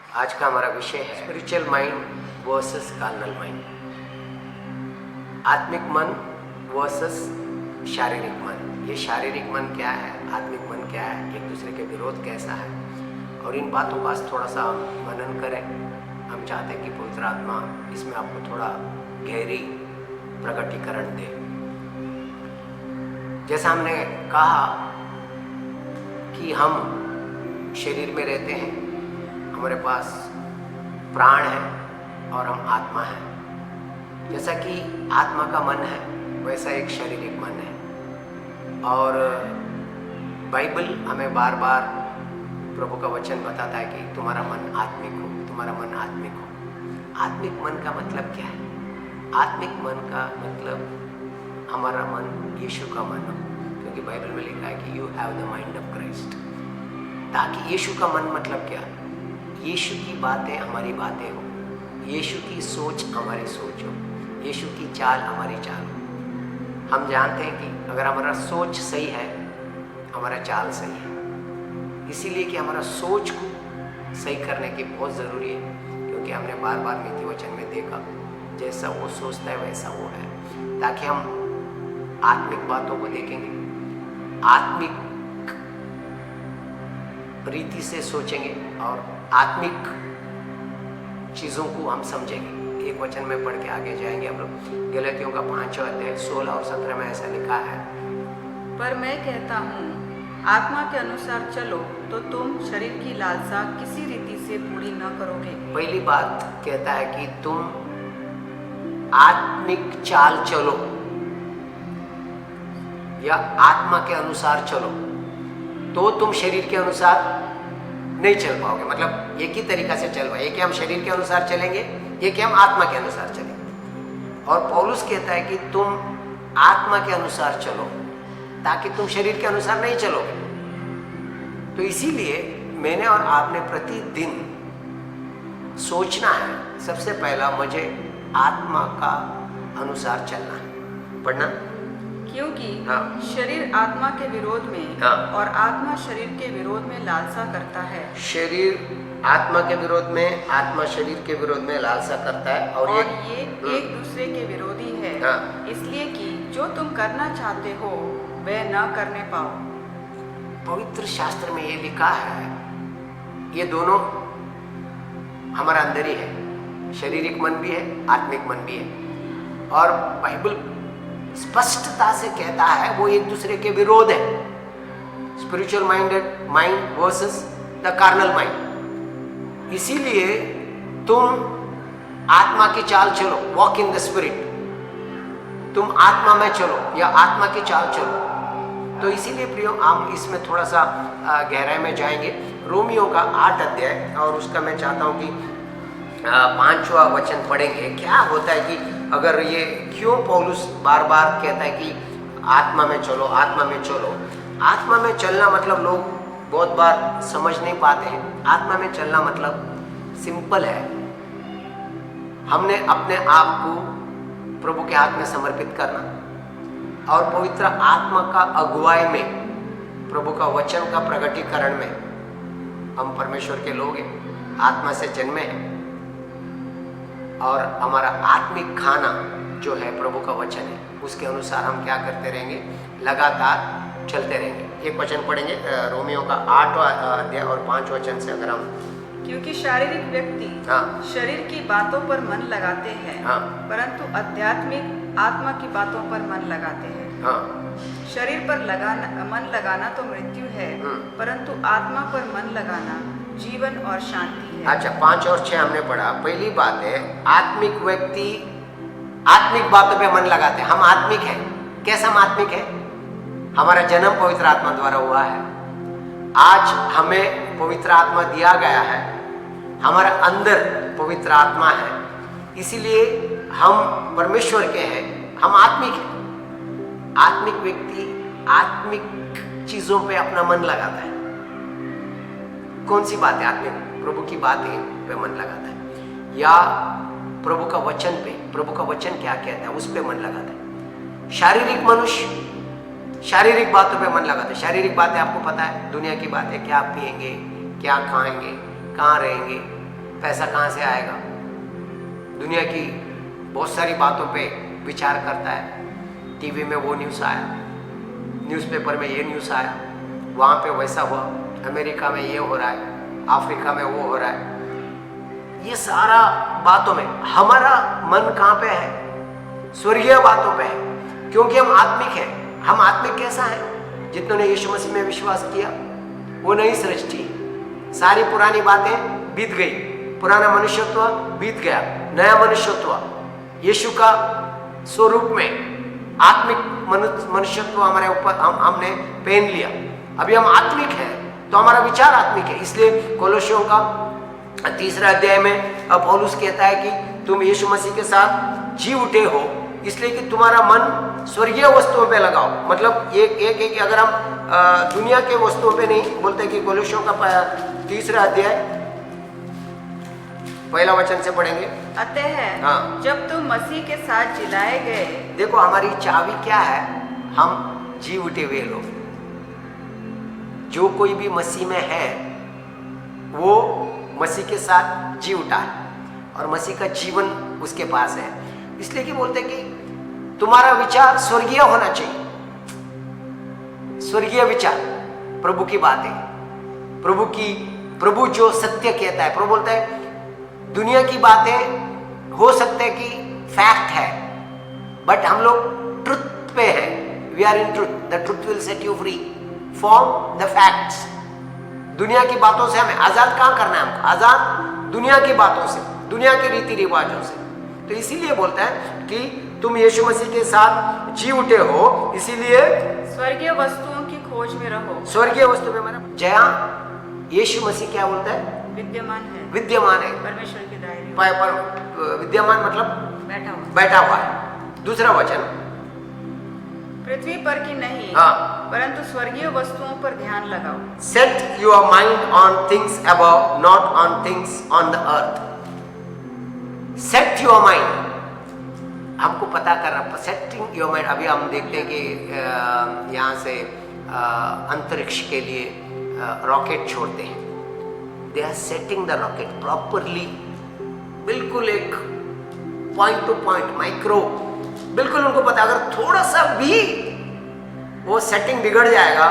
आज का हमारा विषय है spiritual mind versus carnal mind. आत्मिक मन वर्सेस शारीरिक मन। ये शारीरिक मन क्या है, आत्मिक मन क्या है, एक दूसरे के विरोध कैसा है, और इन बातों का थोड़ा सा मनन करें। हम चाहते हैं कि पवित्र आत्मा इसमें आपको थोड़ा गहरी प्रकटीकरण दे। जैसा हमने कहा कि हम शरीर में रहते हैं, हमारे पास प्राण है और हम आत्मा है। जैसा कि आत्मा का मन है वैसा एक शारीरिक मन है। और बाइबल हमें बार बार प्रभु का वचन बताता है कि तुम्हारा मन आत्मिक हो, तुम्हारा मन आत्मिक हो। आत्मिक मन का मतलब क्या है? आत्मिक मन का मतलब हमारा मन यीशु का मन हो, क्योंकि बाइबल में लिखा है कि you have the mind of Christ. ताकि यीशु का मन मतलब क्या? यीशु की बातें हमारी बातें हो, यीशु की सोच हमारी सोच हो, यीशु की चाल हमारी चाल हो। हम जानते हैं कि अगर हमारा सोच सही है, हमारा चाल सही है। इसीलिए कि हमारा सोच को सही करने की बहुत ज़रूरी है, क्योंकि हमने बार बार नीति वचन में देखा जैसा वो सोचता है वैसा वो है। ताकि हम आत्मिक बातों को देखेंगे, आत्मिक रीति से सोचेंगे और आत्मिक चीज़ों को हम समझेंगे। एक वचन में पढ़ के आगे जाएंगे हम लोग। गलातियों का 5वां अध्याय 16 और 17 में ऐसा लिखा है, पर मैं कहता हूँ आत्मा के अनुसार चलो तो तुम शरीर की लालसा किसी रीति से पूरी न करोगे। पहली बात कहता है कि तुम आत्मिक चाल चलो या आत्मा के अनुसार चलो, तो तुम शरीर के अनुसार नहीं चल पाओगे। मतलब एक ही तरीका से चल पाए, एक ही हम शरीर के अनुसार चलेंगे, एक ही हम आत्मा के अनुसार चलेंगे। और पौलुस कहता है कि तुम आत्मा के अनुसार चलो ताकि तुम शरीर के अनुसार नहीं चलोगे। तो इसीलिए मैंने और आपने प्रतिदिन सोचना है, सबसे पहला मुझे आत्मा का अनुसार चलना है, पढ़ना। क्योंकि हाँ। शरीर आत्मा के विरोध में हाँ। और आत्मा शरीर के विरोध में लालसा करता है। शरीर आत्मा के विरोध में, आत्मा शरीर के विरोध में लालसा करता है। और ये एक दूसरे के विरोधी है। हाँ। इसलिए कि जो तुम करना चाहते हो वह न करने पाओ। पवित्र शास्त्र में ये लिखा है, ये दोनों हमारा अंदर ही है, शारीरिक मन भी है, आत्मिक मन भी है। और बाइबल स्पष्टता से कहता है वो एक दूसरे के विरोध है। Spiritual mind versus the carnal mind. इसीलिए तुम आत्मा की चाल चलो, वॉक इन द स्पिरिट। तुम आत्मा में चलो या आत्मा की चाल चलो। तो इसीलिए प्रियो हम इसमें थोड़ा सा गहराई में जाएंगे। रोमियो का 8 अध्याय, और उसका मैं चाहता हूँ कि 5वां वचन पढ़ेंगे। क्या होता है कि अगर ये क्यों पौलुस बार बार कहता है कि आत्मा में चलो, आत्मा में चलो। आत्मा में चलना मतलब लोग बहुत बार समझ नहीं पाते हैं। आत्मा में चलना मतलब सिंपल है, हमने अपने आप को प्रभु के हाथ में समर्पित करना और पवित्र आत्मा का अगुवाई में, प्रभु का वचन का प्रकटीकरण में। हम परमेश्वर के लोग हैं, आत्मा से जन्मे हैं, और हमारा आत्मिक खाना जो है प्रभु का वचन है, उसके अनुसार हम क्या करते रहेंगे? लगातार चलते रहेंगे। एक वचन पढ़ेंगे रोमियो का 8वां अध्याय और 5वां वचन से। अगर हम, क्योंकि शारीरिक व्यक्ति हाँ। शरीर की बातों पर मन लगाते हैं, हाँ। परंतु आध्यात्मिक आत्मा की बातों पर मन लगाते हैं। हाँ। शरीर पर मन लगाना तो मृत्यु है, परंतु आत्मा पर मन लगाना जीवन और शांति है। अच्छा, 5 और 6 हमने पढ़ा। पहली बात है, आत्मिक व्यक्ति आत्मिक बातों पे मन लगाते हैं। हम आत्मिक हैं। कैसे हम आत्मिक हैं? हमारा जन्म पवित्र आत्मा द्वारा हुआ है। आज हमें पवित्र आत्मा दिया गया है, हमारा अंदर पवित्र आत्मा है, इसीलिए हम परमेश्वर के हैं, हम आत्मिक हैं। आत्मिक व्यक्ति आत्मिक चीजों पे अपना मन लगाता है। कौन सी बात है? आत्मिक प्रभु की बातें पे मन लगाता है, या प्रभु का वचन पे, प्रभु का वचन क्या कहता है उस पे मन लगाता है। शारीरिक मनुष्य शारीरिक बातों पे मन लगाते हैं। शारीरिक बातें आपको पता है, दुनिया की बातें, क्या पिएंगे, क्या खाएंगे, कहाँ रहेंगे, पैसा कहाँ से आएगा, दुनिया की बहुत सारी बातों पे विचार करता है। टीवी में वो न्यूज़ आया, न्यूज़पेपर में ये न्यूज़ आया, वहाँ पे वैसा हुआ, अमेरिका में ये हो रहा है, अफ्रीका में वो हो रहा है। ये सारा बातों में हमारा मन कहाँ पे है? स्वर्गीय बातों पे है, क्योंकि हम आत्मिक हैं। हम आत्मिक कैसा है? जितनों ने यीशु मसीह में विश्वास किया वो नई सृष्टि, सारी पुरानी बातें बीत गई, पुराना मनुष्यत्व बीत गया, नया मनुष्यत्व यीशु का स्वरूप में आत्मिक मनुष्यत्व हमारे ऊपर हमने पहन लिया। अभी हम आत्मिक हैं तो हमारा विचार आत्मिक है। इसलिए कोलोसियों का 3 अध्याय में पौलुस कहता है कि तुम यीशु मसीह के साथ जी उठे हो, इसलिए कि तुम्हारा मन स्वर्गीय वस्तुओं पे लगाओ। मतलब एक अगर हम दुनिया के वस्तुओं पे नहीं बोलते कि कोलोसियों का 3 अध्याय 1 वचन से पढ़ेंगे। अतः हाँ। जब तुम मसीह के साथ जिलाए गए, देखो हमारी चाबी क्या है? हम जी उठे हुए लोग। जो कोई भी मसीह में है वो मसीह के साथ जी उठा है और मसीह का जीवन उसके पास है। इसलिए कि बोलते हैं कि तुम्हारा विचार स्वर्गीय होना चाहिए। स्वर्गीय विचार, प्रभु की बातें, प्रभु जो सत्य कहता है। प्रभु बोलता है दुनिया की बातें हो सकते हैं कि फैक्ट है, बट हम लोग ट्रुथ पे हैं। We are in truth, the truth will set you free from the facts. दुनिया की बातों से हमें आजाद कहाँ करना है? हमको आजाद दुनिया की बातों से, दुनिया के रीति रिवाजों से। तो इसीलिए बोलता है कि तुम यीशु मसीह के साथ जी उठे हो, इसीलिए स्वर्गीय वस्तुओं की खोज में रहो। स्वर्गीय वस्तु में मतलब जया यीशु मसीह क्या बोलता है? विद्यमान है, विद्यमान है, परमेश्वर के दायरे में पर विद्यमान मतलब बैठा हुआ है। दूसरा वचन, पृथ्वी पर की नहीं, हाँ। परंतु स्वर्गीय वस्तुओं पर ध्यान लगाओ। Set your mind on things above, not on things on the earth. Set your mind, हमको पता करना, सेटिंग योर माइंड। अभी हम देखते हैं कि यहाँ से अंतरिक्ष के लिए रॉकेट छोड़ते हैं। They are setting the rocket properly, बिल्कुल एक पॉइंट टू पॉइंट माइक्रो, बिल्कुल उनको पता, अगर थोड़ा सा भी वो सेटिंग बिगड़ जाएगा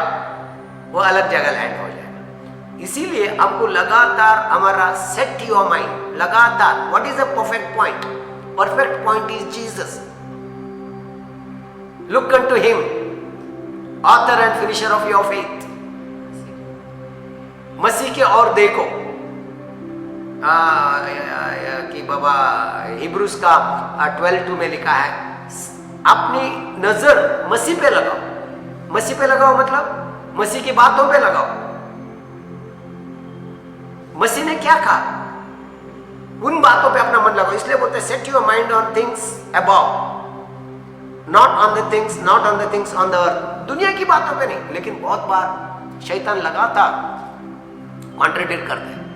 वो अलग जगह लैंड हो जाएगा। इसीलिए हमको लगातार हमारा सेट योर माइंड, लगातार। What is the perfect point? Perfect point is Jesus. Look unto him, author and finisher of your faith. मसीह के और देखो कि बाबा हिब्रूस का 12:2 में लिखा है, अपनी नजर मसीह पे लगाओ। मसीह पे लगाओ मतलब मसीह की बातों पे लगाओ। मसीह ने क्या कहा, उन बातों पे अपना मन लगाओ। इसलिए बोलते हैं set your mind on things above, not on the things, not on the things on the earth. दुनिया की बातों पे नहीं। लेकिन बहुत बार शैतान लगातार कॉन्ट्रडिक्ट करता है।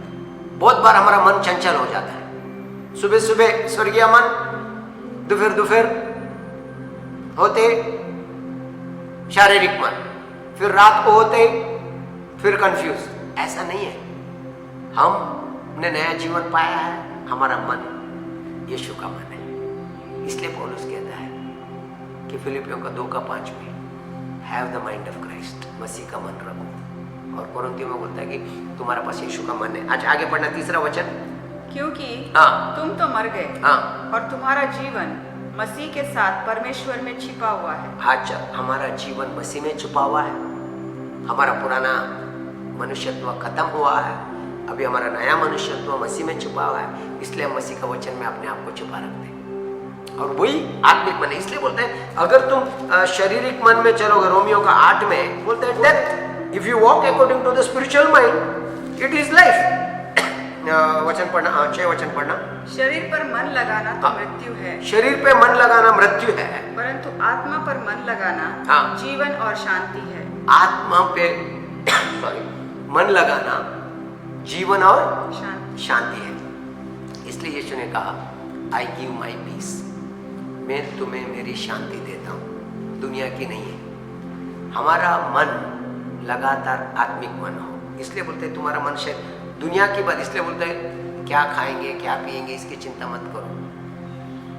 बहुत बार हमारा मन चंचल हो जाता है। सुबह सुबह स्वर्गीय मन, दोपहर होते शारीरिक मन, फिर रात को होते फिर कंफ्यूज। ऐसा नहीं है। हमने नया जीवन पाया है, हमारा मन यीशु का मन है। इसलिए पौलुस कहता है कि फिलिपियों का 2:5 में have the mind of Christ, मसीह का मन रखो। और कोरिन्थियों में बोलता है कि तुम्हारे पास यीशु का मन है। आज आगे पढ़ना 3 वचन। क्योंकि हाँ। तुम तो मर गए, हाँ। और तुम्हारा जीवन मसीह के साथ परमेश्वर में छिपा हुआ है। अच्छा, हमारा जीवन मसीह में छुपा हुआ है। हमारा पुराना मनुष्यत्व खत्म हुआ है, अभी हमारा नया मनुष्यत्व मसीह में छुपा हुआ है। इसलिए हम मसीह का वचन में अपने आप को छुपा रखते हैं, और वही आत्मिक मन है। इसलिए बोलते हैं अगर तुम शारीरिक मन में चलोगे, रोमियो का 8 में बोलते हैं death, if you walk according to the spiritual mind it is life. वचन पढ़ना, 6 वचन पढ़ना। शरीर पर मन लगाना तो मृत्यु है, शरीर पे मन लगाना मृत्यु है, परंतु आत्मा पर मन लगाना हाँ। जीवन और शांति है। आत्मा पे मन लगाना जीवन और शांति है। इसलिए यीशु ने कहा आई गिव माई पीस, मैं तुम्हें मेरी शांति देता हूँ, दुनिया की नहीं है। हमारा मन लगातार आत्मिक मन हो। इसलिए बोलते हैं तुम्हारा मन शायद दुनिया की बात, इसलिए बोलते हैं क्या खाएंगे क्या पिएंगे इसकी चिंता मत करो।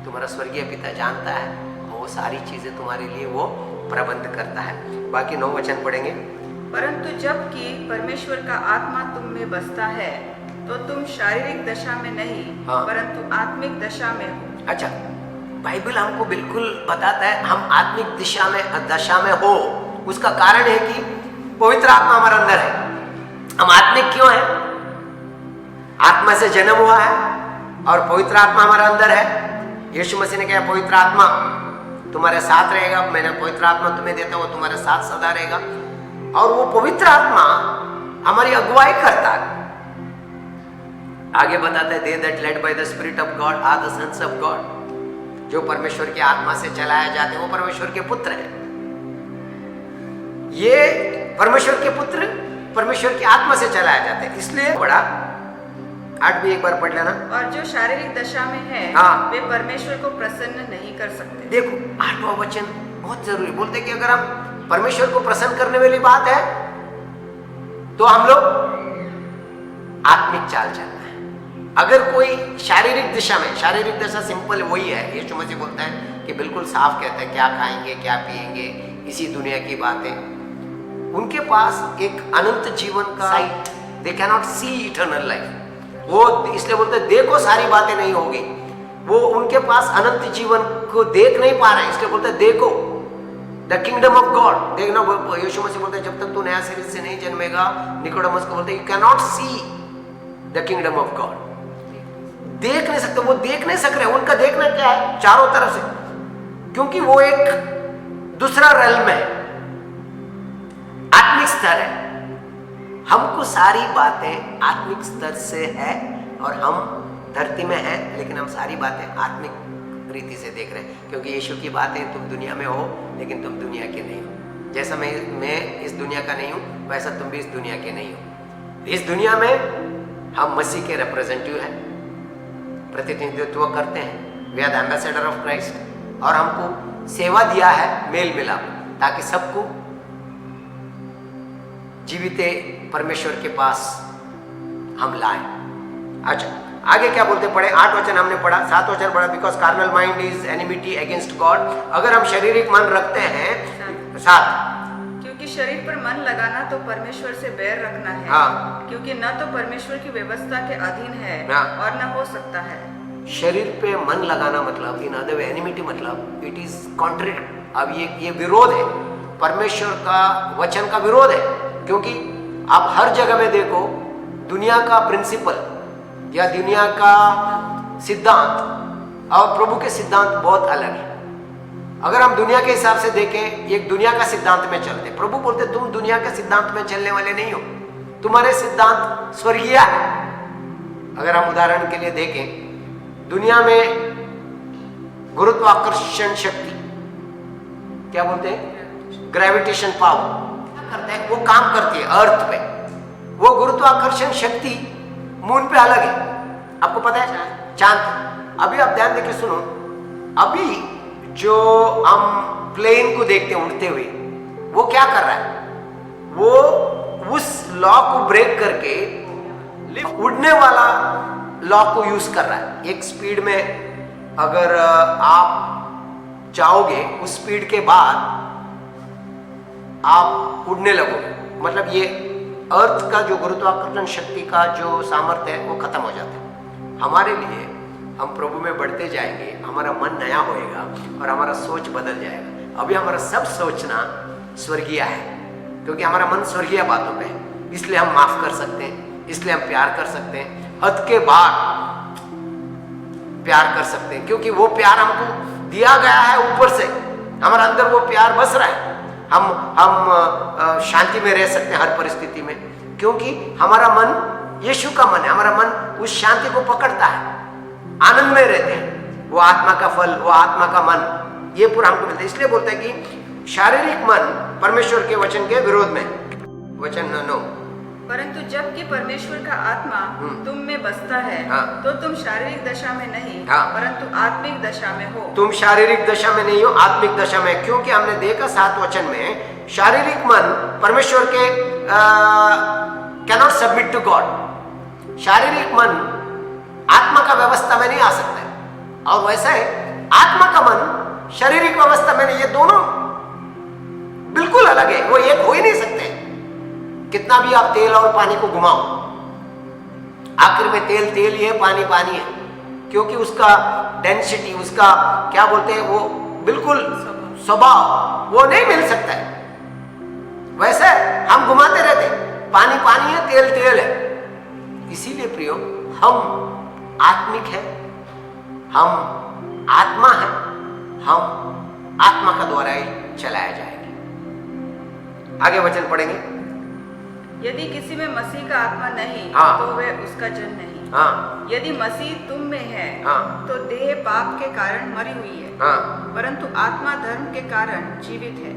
तुम्हारा स्वर्गीय पिता जानता है और वो सारी चीजें तुम्हारे लिए वो प्रबंध करता है। बाकी 9 वचन पढ़ेंगे। परंतु जबकि परमेश्वर का आत्मा तुम में बसता है तो तुम शारीरिक दशा में नहीं हाँ। परंतु आत्मिक दशा में हो। अच्छा, बाइबल हमको बिल्कुल बताता है हम आत्मिक दशा में हो। उसका कारण है कि पवित्र आत्मा हमारे अंदर है। हम आत्मिक क्यों है? आत्मा से जन्म हुआ है और पवित्र आत्मा हमारे अंदर है। यीशु मसीह ने कहा पवित्र आत्मा तुम्हारे साथ रहेगा, मैंने पवित्र आत्मा तुम्हें देता हूं, वो तुम्हारे साथ सदा रहेगा। और वो पवित्र आत्मा हमारी अगुवाई करता है। आगे बताते हैं, they that led by the spirit of God are the sons of God. जो परमेश्वर की आत्मा से चलाए जाते हैं वो परमेश्वर के पुत्र हैं। ये परमेश्वर के पुत्र परमेश्वर की आत्मा से चलाए जाते हैं। इसलिए बड़ा 8 भी एक बार पढ़ लेना। और जो शारीरिक दशा में है हाँ। वे परमेश्वर को प्रसन्न नहीं कर सकते। देखो 8वां वचन बहुत जरूरी। बोलते कि अगर हम परमेश्वर को प्रसन्न करने वाली बात है तो हम लोग आत्मिक चाल चलना है। अगर कोई शारीरिक दिशा में, शारीरिक दशा सिंपल वही है। यीशु मसीह बोलता है कि बिल्कुल साफ कहता है क्या खाएंगे क्या पिएंगे, इसी दुनिया की बातें। उनके पास एक अनंत जीवन का sight, they can not see eternal life. वो इसलिए बोलते हैं देखो सारी बातें नहीं होगी। वो उनके पास अनंत जीवन को देख नहीं पा रहे हैं, इसलिए बोलते हैं देखो द किंगडम ऑफ गॉड। देखना, यीशु मसीह बोलते हैं जब तक तू नया शरीर से नहीं जन्मेगा, निकोडेमस को बोलते हैं you can not see the kingdom of God. देख नहीं सकते, वो देख नहीं सक रहे। उनका देखना क्या है? चारों तरफ से, क्योंकि वो एक दूसरा रेल्म है, आत्मिक स्तर है। हमको सारी बातें आत्मिक स्तर से है और हम धरती में हैं, लेकिन हम सारी बातें आत्मिक रीति से देख रहे हैं। क्योंकि यीशु की बातें, तुम दुनिया में हो लेकिन तुम दुनिया के नहीं हो। जैसा मैं इस दुनिया का नहीं हूं वैसा तुम भी इस दुनिया के नहीं हो। इस दुनिया में हम मसीह के रिप्रेजेंटेटिव हैं, प्रतिनिधित्व करते हैं। We are the ambassador of Christ. और हमको सेवा दिया है मेल मिलाप, ताकि सबको जीवित परमेश्वर के पास हम लाए। अच्छा, आगे क्या बोलते पढ़े? 8 वचन हमने पढ़ा, 7 वचन पढ़ा। Because carnal mind is enmity against God. अगर हम शारीरिक मन रखते हैं, 7, क्योंकि शरीर पर मन लगाना तो परमेश्वर से बैर रखना है। हाँ। क्योंकि न तो परमेश्वर की व्यवस्था के अधीन है हाँ। और न हो सकता है। शरीर पे मन लगाना मतलब इन अदर वे एनिमिटी मतलब इट इज कॉन्ट्रेक्ट। अब ये विरोध है, परमेश्वर का वचन का विरोध है। क्योंकि आप हर जगह में देखो, दुनिया का प्रिंसिपल या दुनिया का सिद्धांत और प्रभु के सिद्धांत बहुत अलग है। अगर हम दुनिया के हिसाब से देखें, एक दुनिया का सिद्धांत में चलते, प्रभु बोलते तुम दुनिया के सिद्धांत में चलने वाले नहीं हो, तुम्हारे सिद्धांत स्वर्गीय है। अगर हम उदाहरण के लिए देखें, दुनिया में गुरुत्वाकर्षण शक्ति, क्या बोलते हैं, ग्रेविटेशन पावर करते हैं, वो काम करती है अर्थ पे। वो गुरुत्वाकर्षण शक्ति मून पे अलग है, आपको पता है, चांद। अभी आप ध्यान देके सुनो, अभी जो हम प्लेन को देखते हैं उड़ते हुए, वो क्या कर रहा है? वो उस लॉ को ब्रेक करके उड़ने वाला लॉ को यूज कर रहा है। एक स्पीड में अगर आप जाओगे, उस स्पीड के बाद आप उड़ने लगोगे, मतलब ये अर्थ का जो गुरुत्वाकर्षण शक्ति का जो सामर्थ्य है वो खत्म हो जाता है। हमारे लिए हम प्रभु में बढ़ते जाएंगे, हमारा मन नया होएगा और हमारा सोच बदल जाएगा। अभी हमारा सब सोचना स्वर्गीय है, क्योंकि हमारा मन स्वर्गीय बातों पे है। इसलिए हम माफ कर सकते हैं, इसलिए हम प्यार कर सकते हैं, हद के बाद प्यार कर सकते हैं, क्योंकि वो प्यार हमको दिया गया है ऊपर से। हमारे अंदर वो प्यार बस रहा है। हम शांति में रह सकते हैं हर परिस्थिति में, क्योंकि हमारा मन यीशु का मन है। हमारा मन उस शांति को पकड़ता है, आनंद में रहते हैं। वो आत्मा का फल, वो आत्मा का मन, ये पूरा हमको मिलता है। इसलिए बोलते हैं कि शारीरिक मन परमेश्वर के वचन के विरोध में। वचन 9, परंतु जबकि परमेश्वर का आत्मा तुम में बसता है, हाँ। तो तुम शारीरिक दशा में नहीं, हाँ। परंतु आत्मिक दशा में हो। तुम शारीरिक दशा में नहीं हो, आत्मिक दशा में। क्योंकि हमने देखा 7 वचन में, शारीरिक मन परमेश्वर के कैनॉट सबमिट टू गॉड। शारीरिक मन अवस्था में नहीं आ सकता है। और वैसा है आत्मा का मन शारीरिक अवस्था में नहीं, ये दोनों बिल्कुल अलग है, वो एक हो ही नहीं सकते। कितना भी आप तेल और पानी को घुमाओ, आखिर में तेल तेल ही है, पानी पानी है, क्योंकि उसका डेंसिटी, उसका क्या बोलते हैं, वो बिल्कुल स्वभाव वो नहीं मिल सकता है। वैसे हम घुमाते रहते, पानी पानी है, तेल तेल है। इसीलिए प्रियो, हम आत्मिक है, हम आत्मा है, हम आत्मा का द्वारा ही चलाया जाएगा। आगे वचन पढ़ेंगे। यदि किसी में मसीह का आत्मा नहीं तो वह उसका जन नहीं। यदि मसीह तुम में है तो देह पाप के कारण मरी हुई है, परंतु आत्मा धर्म के कारण जीवित है।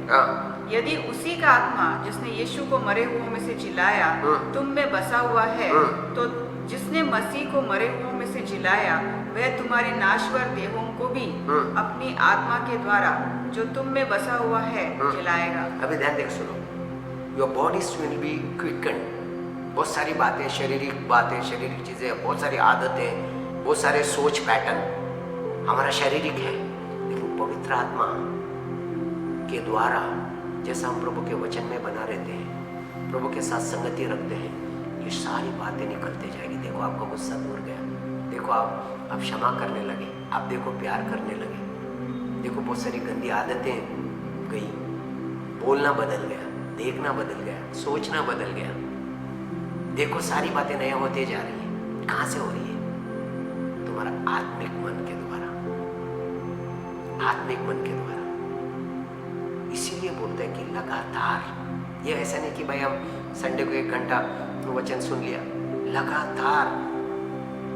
यदि उसी का आत्मा जिसने यीशु को मरे हुओं में से जिलाया तुम में बसा हुआ है, तो जिसने मसीह को मरे हुओं में से जिलाया वह तुम्हारी नाशवर देहों को भी अपनी आत्मा के द्वारा जो तुम में बसा हुआ है जिलाएगा। अभी ध्यान देख सुनो, your bodies will be quicken. बहुत सारी बातें, शारीरिक चीजें, बहुत सारी आदतें, बहुत सारे सोच पैटर्न हमारा शारीरिक है, लेकिन पवित्र आत्मा के द्वारा जैसा हम प्रभु के वचन में बना रहते हैं, प्रभु के साथ संगति रखते हैं, ये सारी बातें निकलते जाएगी। देखो आपका गुस्सा दूर गया, देखो आप क्षमा करने लगे, आप देखो प्यार करने लगे, देखो बहुत सारी गंदी आदतें गई, बोलना बदल गया, देखना बदल गया, सोचना बदल गया। देखो सारी बातें नया होते जा रही है। कहां से हो रही है? तुम्हारा आत्मिक मन के द्वारा, आत्मिक मन के द्वारा। इसीलिए बोलते हैं कि लगातार, ये ऐसा नहीं कि भाई हम संडे को 1 घंटा वचन सुन लिया, लगातार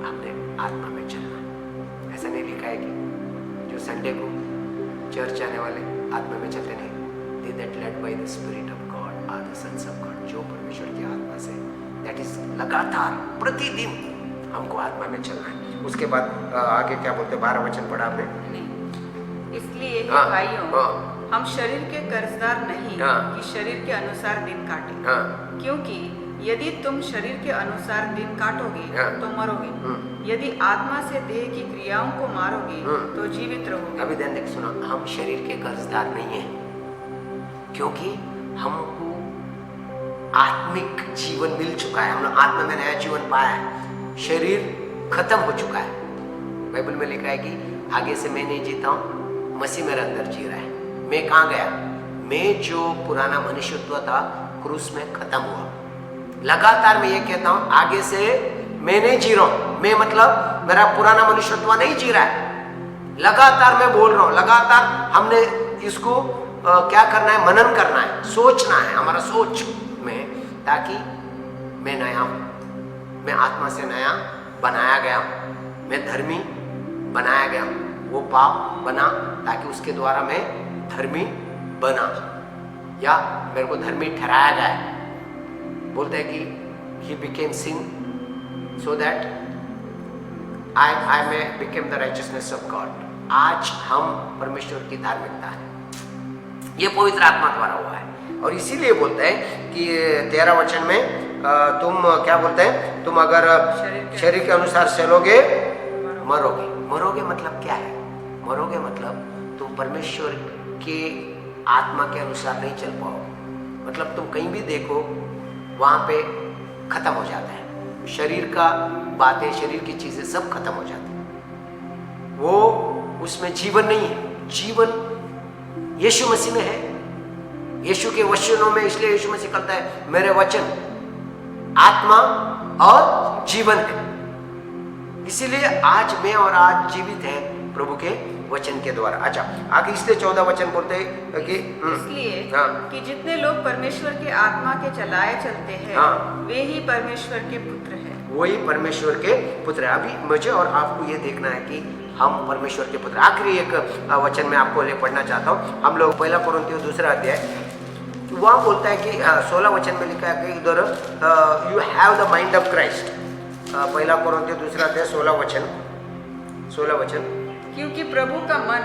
आपने आत्मा में चलना। ऐसा नहीं लिखा है कि जो संडे को चर्च आने वाले आत्मा में चलते नहीं, they that led by the spirit of God are the sons of God। जो परमेश्वर की आत्मा से, that is लगातार प्रतिदिन हमको आत्मा में चलना है। उसके बाद आगे क्या बोलते हैं, 12 वचन पढ़ा आपने। इसलिए हे भाइयों, हम शरीर के कर्जदार नहीं कि शरीर के अनुसार दिन काटें, क्योंकि यदि तुम शरीर के अनुसार दिन काटोगे तो मरोगे, यदि आत्मा से देह की क्रियाओं को मारोगे तो जीवित रहोगे। अभी ध्यान देख सुना, हम शरीर के कर्जदार नहीं हैं, क्योंकि हमको आत्मिक जीवन मिल चुका है, हमने आत्मा में नया जीवन पाया है, शरीर खत्म हो चुका है। बाइबल में लिखा है कि आगे से मैं नहीं जीता हूँ, मसीह मेरे अंदर जी रहा है। मैं कहाँ गया? मैं जो पुराना मनुष्यत्व था क्रूस में खत्म हुआ। लगातार मैं ये कहता हूँ, आगे से मैं नहीं जी रहा हूँ, मैं मतलब मेरा पुराना मनुष्यत्व नहीं जी रहा है। लगातार मैं बोल रहा हूँ, लगातार हमने इसको क्या करना है, मनन करना है, सोचना है हमारा सोच में, ताकि मैं नया हूँ, मैं आत्मा से नया बनाया गया हूँ, मैं धर्मी बनाया गया हूँ। वो पाप बना ताकि उसके द्वारा मैं धर्मी बना, या मेरे को धर्मी ठहराया गया है। बोलते हैं कि he became sin so that I may become the righteousness of God। आज हम परमेश्वर की धार्मिकता है, ये पवित्र आत्मा द्वारा हुआ है। और इसीलिए बोलते हैं कि 13 वचन में तुम क्या बोलते हैं, तुम अगर शरीर के अनुसार चलोगे मरोगे। मरोगे मतलब क्या है? मरोगे मतलब तुम परमेश्वर के आत्मा के अनुसार नहीं चल पाओगे। मतलब तुम कहीं भी देखो वहां पे खत्म हो जाता है, शरीर का बातें, शरीर की चीजें सब खत्म हो जाती है, वो उसमें जीवन नहीं है। जीवन यीशु मसीह में है, यीशु के वचनों में। इसलिए यीशु मसीह कहता है मेरे वचन आत्मा और जीवन है। इसीलिए आज मैं और आज जीवित है प्रभु के वचन के द्वारा। अच्छा, आगे इसलिए 14 वचन बोलते हैं कि इसलिए कि जितने लोग परमेश्वर के आत्मा के चलाए चलते हैं वे ही परमेश्वर के पुत्र हैं। वही परमेश्वर के पुत्र है। अभी मुझे और आपको ये देखना है कि हम परमेश्वर के पुत्र। आखिरी एक वचन में आपको ले पढ़ना चाहता हूँ। हम लोग 1 कोरिन्थियों 2 अध्याय, वहाँ बोलता है कि 16 वचन में लिखा है कि उधर you have the mind of Christ. 1 कोरिन्थियों 2 अध्याय 16 वचन। क्योंकि प्रभु का मन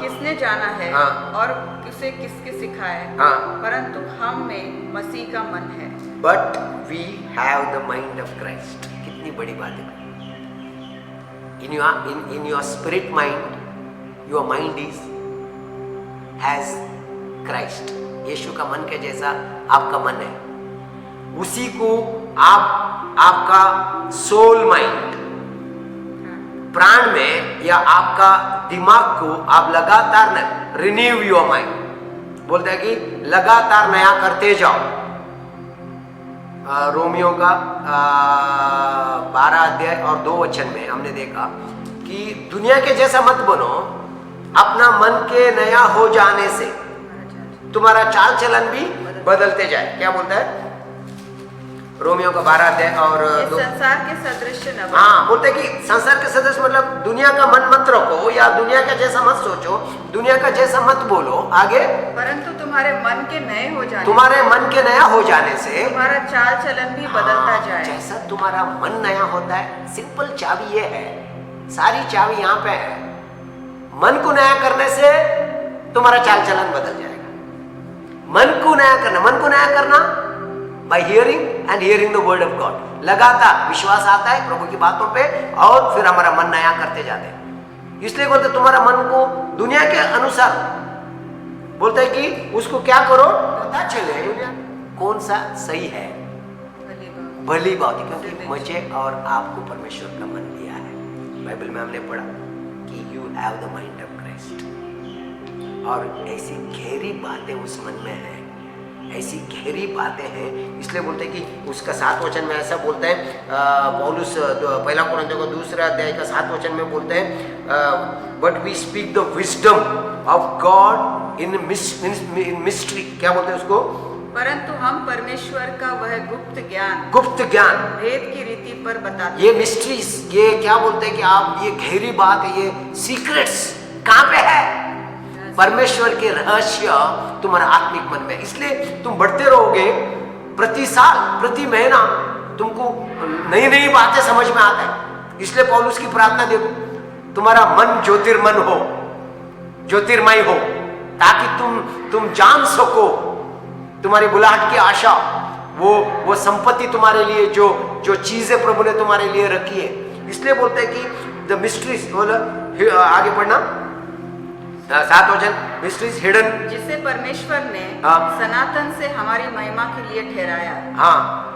किसने जाना है और उसे किसके सिखाया है, परंतु हम में मसीह का मन है। But we have the mind of Christ. कितनी बड़ी बात है। in your spirit mind, your mind is as Christ. यीशु का मन के जैसा आपका मन है, उसी को आपका सोल माइंड, प्राण में या आपका दिमाग को आप लगातार रिन्यू योर माइंड, बोलते हैं कि लगातार नया करते जाओ। रोमियो का 12 अध्याय और 2 वचन में हमने देखा कि दुनिया के जैसा मत बनो, अपना मन के नया हो जाने से तुम्हारा चाल चलन भी बदलते जाए। क्या बोलता है रोमियो का 12 अध्याय और संसार के सदृश न बनो। हाँ, बोलते हैं कि संसार के सदृश मतलब दुनिया का मन मत रखो या दुनिया का जैसा मत सोचो, दुनिया का जैसा मत बोलो। आगे, परंतु तुम्हारे मन के नए हो जाने, तुम्हारे मन के नया हो जाने से तुम्हारा चाल चलन भी बदलता जाए। जैसा तुम्हारा मन नया होता है, सिंपल चाबी ये है, सारी चाबी यहाँ पे है। मन को नया करने से तुम्हारा चाल चलन बदल जाएगा। मन को नया करना by hearing and hearing the word of God, लगातार विश्वास आता है प्रभु की बातों पे और फिर हमारा मन नया करते जाते हैं। इसलिए बोलते तुम्हारा मन को दुनिया के अनुसार, बोलते हैं कि उसको क्या करो, पता चले कौन सा सही है, भली बात है, क्योंकि मुझे और आपको परमेश्वर का मन दिया है। बाइबल में हमने पढ़ा कि you have the mind of Christ, और ऐसी गहरी बातें उस मन में है, ऐसी गहरी बातें हैं। इसलिए बोलते हैं कि उसका 7 वचन में ऐसा बोलते हैं, पौलुस 1 कोरिन्थियों का 2 अध्याय का 7 वचन में बोलते हैं, but we speak the wisdom of God in mystery. क्या बोलते हैं उसको, परंतु हम परमेश्वर का वह गुप्त ज्ञान भेद की रीति पर बताते हैं। ये मिस्ट्रीज, ये क्या बोलते हैं कि आप ये गहरी बात है, ये सीक्रेट्स कहाँ पे है, परमेश्वर के रहस्य तुम्हारा आत्मिक मन में। इसलिए तुम बढ़ते रहोगे, प्रति साल प्रति महीना तुमको नई नई बातें समझ में आता है। इसलिए पौलुस की प्रार्थना देखो, तुम्हारा मन ज्योतिर्मन हो, ज्योतिर्मय हो, ताकि तुम जान सको तुम्हारी बुलाहट की आशा, वो संपत्ति तुम्हारे लिए जो चीजें प्रभु ने तुम्हारे लिए रखी है। इसलिए बोलते हैं कि द मिस्ट्रीज, आगे पढ़ना 7 वचन, मिस्ट्रीज हिडन, जिसे परमेश्वर ने सनातन से हमारी महिमा के लिए ठहराया,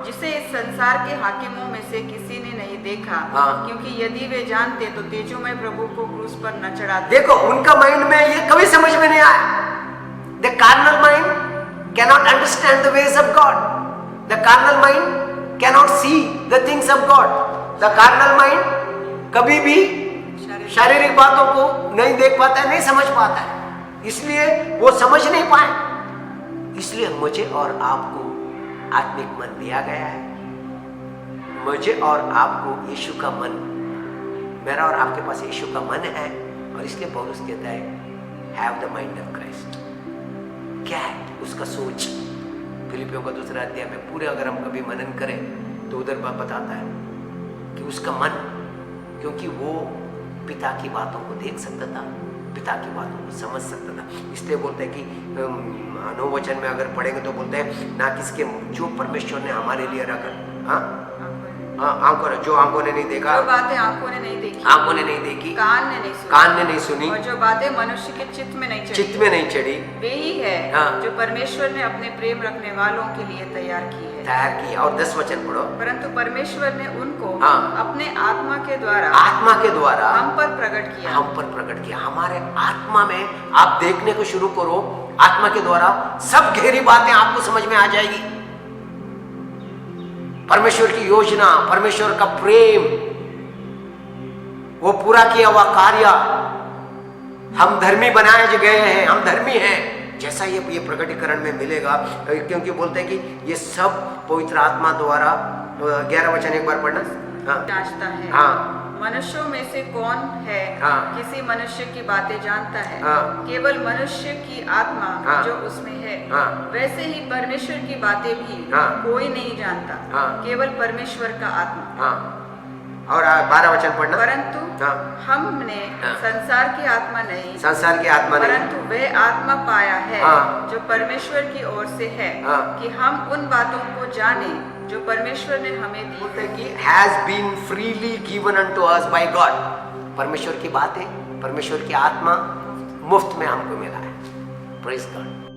जिसे इस संसार के हाकिमों में से किसी ने नहीं देखा, क्योंकि यदि वे जानते तो तेजोमय प्रभु को क्रूस पर न चढ़ाते। देखो, उनका माइंड में ये कभी समझ में नहीं आया। The carnal mind cannot understand the ways of God. The carnal mind cannot see the things of God. The carnal mind कभी भी शारीरिक बातों को नहीं देख पाता है, नहीं समझ पाता है, इसलिए वो समझ नहीं पाए। इसलिए मुझे और आपको आत्मिक मन दिया गया है। मुझे और आपको यीशु का मन, मेरा और आपके पास यीशु का मन है, और इसलिए पौलुस कहता है have the mind of Christ. क्या है उसका सोच? फिलिपियों का 2 अध्याय में पूरे अगर हम कभी मनन करें तो उधर बताता है कि उसका मन, क्योंकि वो पिता की बातों को देख सकता था, पिता की बातों को समझ सकता था। इसलिए बोलते हैं कि 9 वचन में अगर पढ़ेंगे तो बोलते हैं ना किसके, जो परमेश्वर ने हमारे लिए रखा, आंखों, जो आंखों ने नहीं देखा, जो बातें आंखों ने नहीं देखी, आंखों ने नहीं देखी, कान ने नहीं सुनी, और जो बातें मनुष्य के चित्त में नहीं चढ़ी, वे ही है जो परमेश्वर ने अपने प्रेम रखने वालों के लिए तैयार की है। और 10 वचन पढ़ो, परंतु परमेश्वर ने उनको अपने आत्मा के द्वारा हम पर प्रकट किया। हमारे आत्मा में आप देखने को शुरू करो, आत्मा के द्वारा सब गहरी बातें आपको समझ में आ जाएगी। परमेश्वर की योजना, परमेश्वर का प्रेम, वो पूरा किया हुआ कार्य, हम धर्मी बनाए गए हैं, हम धर्मी हैं, जैसा ये प्रकटीकरण में मिलेगा। क्योंकि बोलते हैं कि ये सब पवित्र आत्मा द्वारा, 11 वचन एक बार पढ़ना, जांचता है। मनुष्यों में से कौन है किसी मनुष्य की बातें जानता है? केवल मनुष्य की आत्मा जो उसमें है। वैसे ही परमेश्वर की बातें भी कोई नहीं जानता, केवल परमेश्वर का आत्मा। और 12 वचन पढ़ना, परंतु हमने संसार की आत्मा नहीं, परंतु वह आत्मा पाया है जो परमेश्वर की ओर से है, कि हम उन बातों को जाने जो परमेश्वर ने हमें दी है। Has been freely given unto us by God. परमेश्वर की बातें, परमेश्वर की आत्मा मुफ्त में हमको मिला है। Praise God.